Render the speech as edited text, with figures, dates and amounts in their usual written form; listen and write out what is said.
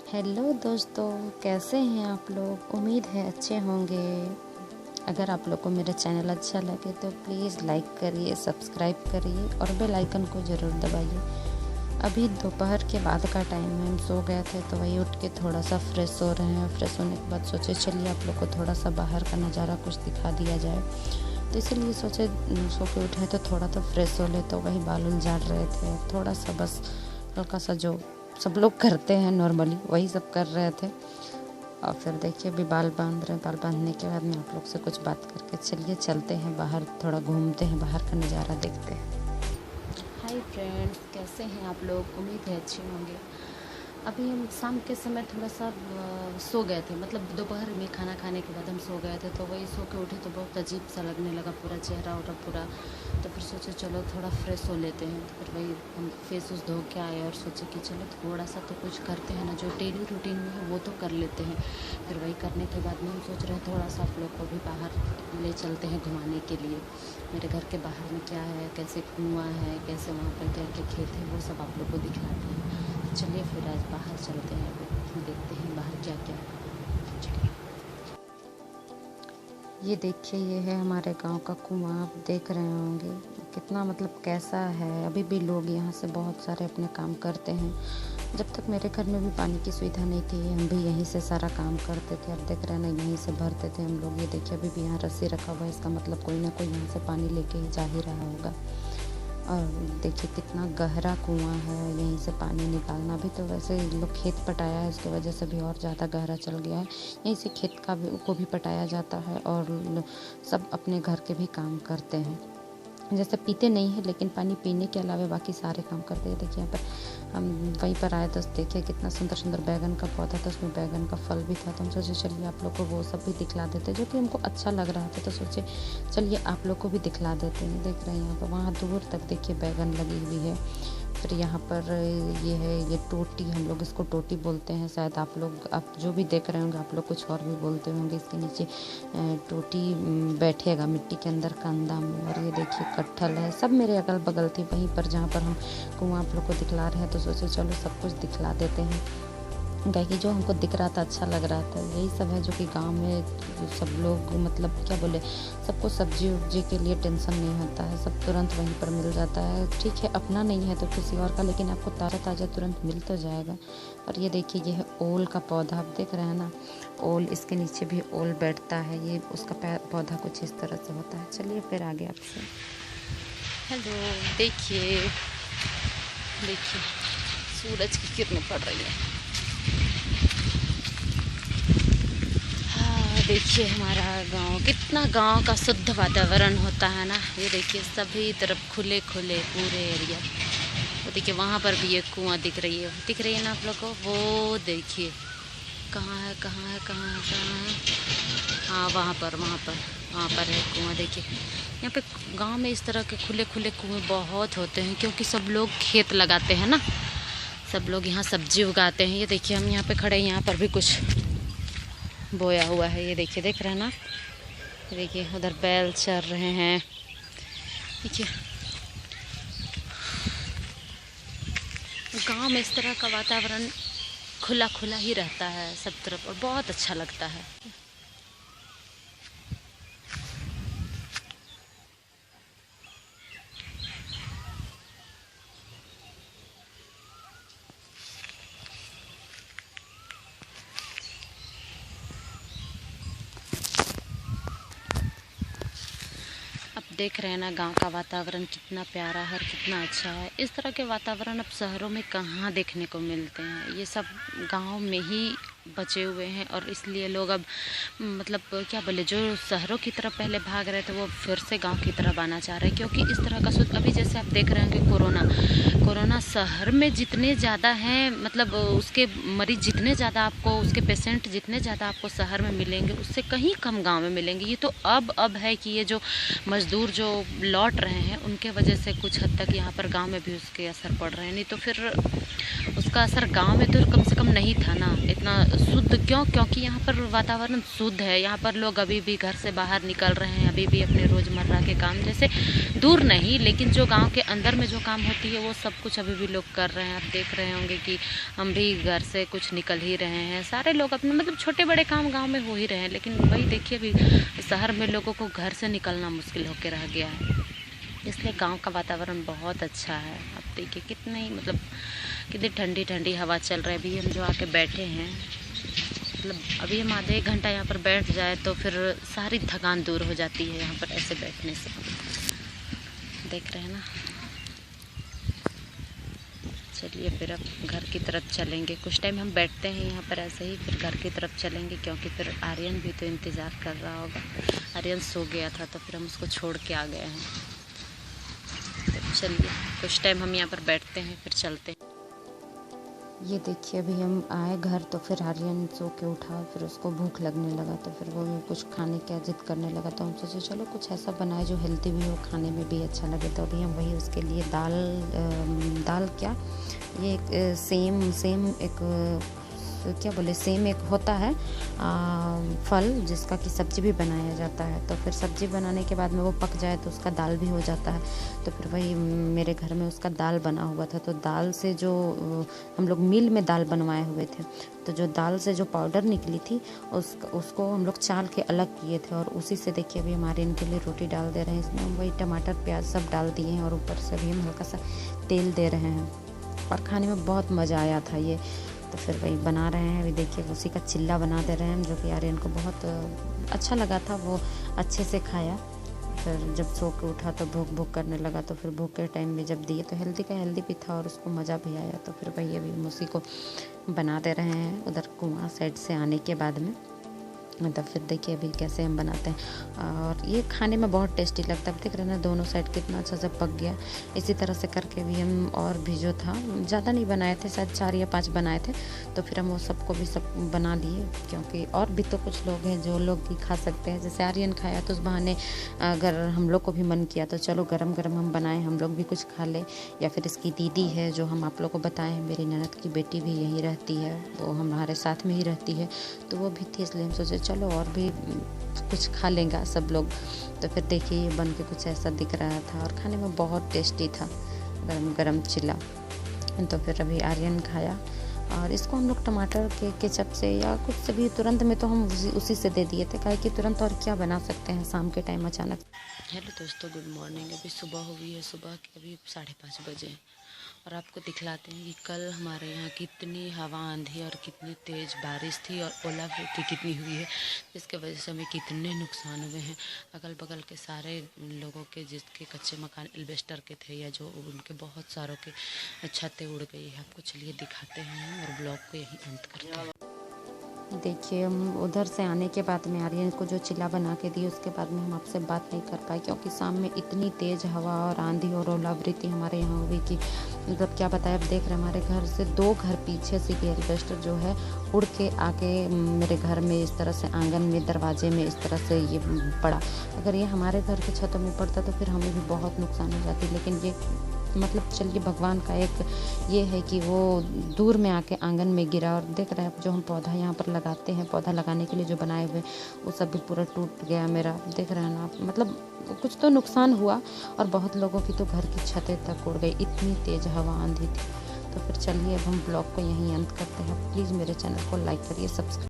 Hello दोस्तों, कैसे हैं आप लोग। उम्मीद है अच्छे होंगे। अगर आप लोग को मेरा चैनल अच्छा लगे तो प्लीज़ लाइक करिए, सब्सक्राइब करिए और बेल आइकन को ज़रूर दबाइए। अभी दोपहर के बाद का टाइम है, हम सो गए थे तो वही उठ के थोड़ा सा फ्रेश हो रहे हैं। फ्रेश होने के बाद सोचे चलिए आप लोग को थोड़ा सा बाहर का नज़ारा कुछ दिखा दिया जाए, तो इसीलिए सोचे सो के उठे तो थोड़ा तो फ्रेश हो ले। तो वही बाल उल झाड़ रहे थे, थोड़ा सा बस हल्का सा जो सब लोग करते हैं नॉर्मली वही सब कर रहे थे। और फिर देखिए अभी बाल बांध रहे हैं। बाल बांधने के बाद में आप लोग से कुछ बात करके चलिए चलते हैं बाहर, थोड़ा घूमते हैं, बाहर का नज़ारा देखते हैं। हाय फ्रेंड्स, कैसे हैं आप लोग। उम्मीद है अच्छे होंगे। अभी हम शाम के समय थोड़ा सा सो गए थे, मतलब दोपहर में खाना खाने के बाद हम सो गए थे। तो वही सो के उठे तो बहुत अजीब सा लगने लगा पूरा चेहरा उठा पूरा। तो फिर सोचे चलो थोड़ा फ्रेश हो लेते हैं। तो फिर वही हम फेस उस धो के आए और सोचे कि चलो थोड़ा सा तो कुछ करते हैं ना, जो डेली रूटीन में है वो तो कर लेते हैं। फिर वही करने के बाद में हम सोच रहे हैं थोड़ा सा आप लोग को भी बाहर ले चलते हैं घुमाने के लिए। मेरे घर के बाहर में क्या है, कैसे कुआँ है, कैसे वहाँ पर क्या क्या खेत है, वो सब आप लोग को दिखलाते हैं। चलिए फिर आज बाहर चलते हैं, देखते हैं बाहर क्या क्या है। ये देखिए, ये है हमारे गांव का कुआं। आप देख रहे होंगे कितना मतलब कैसा है। अभी भी लोग यहाँ से बहुत सारे अपने काम करते हैं। जब तक मेरे घर में भी पानी की सुविधा नहीं थी, हम भी यहीं से सारा काम करते थे। अब देख रहे हैं ना, यहीं से भरते थे हम लोग। ये देखिए अभी भी यहाँ रस्सी रखा हुआ है, इसका मतलब कोई ना कोई यहाँ से पानी लेके ही जा ही रहा होगा। और देखिए कितना गहरा कुआं है, यहीं से पानी निकालना भी। तो वैसे लोग खेत पटाया है, इसकी वजह से भी और ज़्यादा गहरा चल गया है। यहीं से खेत को भी पटाया जाता है और सब अपने घर के भी काम करते हैं। जैसे पीते नहीं है, लेकिन पानी पीने के अलावा बाकी सारे काम करते हैं। देखिए यहाँ पर हम वहीं पर आए तो देखिए कितना सुंदर सुंदर बैगन का पौधा था, उसमें बैगन का फल भी था। तो हम सोचे चलिए आप लोग को वो सब भी दिखला देते, जो कि हमको अच्छा लग रहा था। तो सोचे चलिए आप लोग को भी दिखला देते हैं। देख रहे हैं यहाँ पर, वहाँ दूर तक देखिए बैगन लगी हुई है। फिर यहाँ पर ये है, ये टोटी, हम लोग इसको टोटी बोलते हैं। शायद आप जो भी देख रहे होंगे आप लोग कुछ और भी बोलते होंगे। इसके नीचे टोटी बैठेगा मिट्टी के अंदर कंधा में। और ये देखिए कटहल है, सब मेरे अगल बगल थी वहीं पर जहाँ पर हम कुआं आप लोग को दिखला रहे हैं। तो सोचे चलो सब कुछ दिखला देते हैं, कि जो हमको दिख रहा था अच्छा लग रहा था। यही सब है जो कि गांव में जो सब लोग मतलब क्या बोले, सबको सब्जी उब्जी के लिए टेंशन नहीं होता है, सब तुरंत वहीं पर मिल जाता है। ठीक है अपना नहीं है तो किसी और का, लेकिन आपको ताज़ा ताज़ा तुरंत मिल तो जाएगा। और ये देखिए ये है ओल का पौधा, आप देख रहे हैं ना, ओल, इसके नीचे भी ओल बैठता है। ये उसका पौधा कुछ इस तरह से होता है। चलिए फिर आगे आपसे। हेलो, देखिए देखिए सूरज की किरणें पड़ रही है। देखिए हमारा गांव, कितना गांव का शुद्ध वातावरण होता है ना। ये देखिए सभी तरफ खुले खुले पूरे एरिया। वो देखिए वहाँ पर भी एक कुआं दिख रही है ना आप लोग को। वो देखिए कहाँ है कहाँ है कहाँ है कहाँ है, हाँ वहाँ पर है कुआं। देखिए यहाँ पे गांव में इस तरह के खुले खुले कुएं बहुत होते हैं, क्योंकि सब लोग खेत लगाते हैं ना, सब लोग यहाँ सब्जी उगाते हैं। ये देखिए हम यहाँ पे खड़े हैं, यहाँ पर भी कुछ बोया हुआ है। ये देखिए, देख रहे हैं ना, देखिए उधर बैल चर रहे हैं। देखिए गांव में इस तरह का वातावरण खुला खुला ही रहता है सब तरफ, और बहुत अच्छा लगता है। अब देख रहे हैं ना गांव का वातावरण कितना प्यारा है, कितना अच्छा है। इस तरह के वातावरण अब शहरों में कहाँ देखने को मिलते हैं। ये सब गांव में ही बचे हुए हैं, और इसलिए लोग अब मतलब क्या बोले, जो शहरों की तरफ पहले भाग रहे थे वो फिर से गांव की तरफ आना चाह रहे हैं। क्योंकि इस तरह का अभी जैसे आप देख रहे हैं कि कोरोना शहर में जितने ज़्यादा हैं, मतलब उसके मरीज जितने ज़्यादा आपको, उसके पेशेंट जितने ज़्यादा आपको शहर में मिलेंगे, उससे कहीं कम गांव में मिलेंगे। ये तो अब है कि ये जो मज़दूर जो लौट रहे हैं उनके वजह से कुछ हद तक यहाँ पर गांव में भी उसके असर पड़ रहे हैं। नहीं तो फिर उसका असर गांव में तो कम से कम नहीं था ना इतना शुद्ध। क्योंकि यहाँ पर वातावरण शुद्ध है। यहाँ पर लोग अभी भी घर से बाहर निकल रहे हैं, अभी भी अपने रोज़मर्रा के काम, जैसे दूर नहीं लेकिन जो गांव के अंदर में जो काम होती है वो सब सब कुछ अभी भी लोग कर रहे हैं। आप देख रहे होंगे कि हम भी घर से कुछ निकल ही रहे हैं, सारे लोग अपने मतलब छोटे बड़े काम गांव में हो ही रहे हैं। लेकिन वही देखिए अभी शहर में लोगों को घर से निकलना मुश्किल होकर रह गया है, इसलिए गांव का वातावरण बहुत अच्छा है। आप देखिए कितनी मतलब कितनी ठंडी ठंडी हवा चल रही है। अभी हम जो आके बैठे हैं, मतलब अभी हम आधे एक घंटा यहाँ पर बैठ जाए तो फिर सारी थकान दूर हो जाती है यहाँ पर ऐसे बैठने से। देख रहे हैं ना। चलिए फिर अब घर की तरफ चलेंगे। कुछ टाइम हम बैठते हैं यहाँ पर ऐसे ही, फिर घर की तरफ चलेंगे क्योंकि फिर आर्यन भी तो इंतज़ार कर रहा होगा। आर्यन सो गया था तो फिर हम उसको छोड़ के आ गए हैं। तो चलिए कुछ टाइम हम यहाँ पर बैठते हैं फिर चलते हैं। ये देखिए अभी हम आए घर तो फिर आर्यन सो के उठा, फिर उसको भूख लगने लगा तो फिर वो कुछ खाने की जिद करने लगा। तो हम सोचे चलो कुछ ऐसा बनाए जो हेल्दी भी हो, खाने में भी अच्छा लगे। तो अभी हम वही उसके लिए दाल क्या ये एक सेम एक क्या बोले सेम एक होता है फल जिसका कि सब्ज़ी भी बनाया जाता है। तो फिर सब्ज़ी बनाने के बाद में वो पक जाए तो उसका दाल भी हो जाता है। तो फिर वही मेरे घर में उसका दाल बना हुआ था। तो दाल से जो हम लोग मिल में दाल बनवाए हुए थे, तो जो दाल से जो पाउडर निकली थी उसको हम लोग चाल के अलग किए थे। और उसी से देखिए अभी हमारे इनके लिए रोटी डाल दे रहे हैं। इसमें हम वही टमाटर प्याज सब डाल दिए हैं और ऊपर से भी हम हल्का सा तेल दे रहे हैं। और खाने में बहुत मज़ा आया था ये। तो फिर वही बना रहे हैं। अभी देखिए उसी का चिल्ला बना दे रहे हैं जो कि आर्यन को बहुत अच्छा लगा था, वो अच्छे से खाया। फिर जब सो के उठा तो भूख करने लगा, तो फिर भूख के टाइम में जब दिए तो हेल्दी का हेल्दी भी था और उसको मज़ा भी आया। तो फिर वही अभी हम उसी को बना दे रहे हैं उधर कुआं साइड से आने के बाद में। तो फिर देखिए अभी कैसे हम बनाते हैं और ये खाने में बहुत टेस्टी लगता है। देख रहे हैं ना दोनों साइड कितना अच्छा से पक गया। इसी तरह से करके भी हम और भी जो था ज़्यादा नहीं बनाए थे, शायद 4 या 5 बनाए थे। तो फिर हम वो सबको भी सब बना लिए क्योंकि और भी तो कुछ लोग हैं जो लोग भी खा सकते हैं। जैसे आर्यन खाया तो उस बहाने अगर हम लोग को भी मन किया तो चलो गरम गरम हम बनाएं, हम लोग भी कुछ खा लें। या फिर इसकी दीदी है जो हम आप लोग को बताएं हैं, मेरी ननद की बेटी भी यहीं रहती है, वो हमारे साथ में ही रहती है, तो वो भी थी, इसलिए हम सोचे चलो और भी कुछ खा लेंगे सब लोग। तो फिर देखिए ये बन के कुछ ऐसा दिख रहा था और खाने में बहुत टेस्टी था, गरम गरम चिल्ला। तो फिर अभी आर्यन खाया और इसको हम लोग टमाटर के केचप से या कुछ से भी तुरंत में तो हम उसी से दे दिए थे, काहे कि तुरंत और क्या बना सकते हैं शाम के टाइम अचानक। हेलो दोस्तों, गुड मॉर्निंग। अभी सुबह हुई है, सुबह के अभी 5:30 बजे और आपको दिखलाते हैं कि कल हमारे यहाँ कितनी हवा आंधी और कितनी तेज़ बारिश थी और ओलावृष्टि कितनी हुई है, जिसके वजह से हमें कितने नुकसान हुए हैं। अगल बगल के सारे लोगों के जिसके कच्चे मकान एल्वेस्टर के थे या जो उनके बहुत सारों के छतें उड़ गई है। आपको चलिए दिखाते हैं और ब्लॉग को यहीं अंत करते हैं। देखिए हम उधर से आने के बाद में आर्यन को जो चिल्ला बना के दी उसके बाद में हम आपसे बात नहीं कर पाए क्योंकि शाम में इतनी तेज़ हवा और आंधी और ओलावृष्टि हमारे यहाँ हुई कि मतलब क्या बताएं। अब देख रहे हैं हमारे घर से 2 घर पीछे से ये एल्वेस्टर जो है उड़ के आके मेरे घर में इस तरह से आंगन में दरवाजे में इस तरह से ये पड़ा। अगर ये हमारे घर के छतों में पड़ता तो फिर हमें भी बहुत नुकसान हो जाती, लेकिन ये मतलब चलिए भगवान का एक ये है कि वो दूर में आके आंगन में गिरा। और देख रहे हैं जो हम पौधा यहाँ पर लगाते हैं, पौधा लगाने के लिए जो बनाए हुए वो सब भी पूरा टूट गया मेरा। देख रहे हैं ना आप, मतलब कुछ तो नुकसान हुआ और बहुत लोगों की तो घर की छतें तक उड़ गई, इतनी तेज़ हवा आंधी थी। तो फिर चलिए अब हम ब्लॉग को यहीं अंत करते हैं। प्लीज़ मेरे चैनल को लाइक करिए, सब्सक्राइब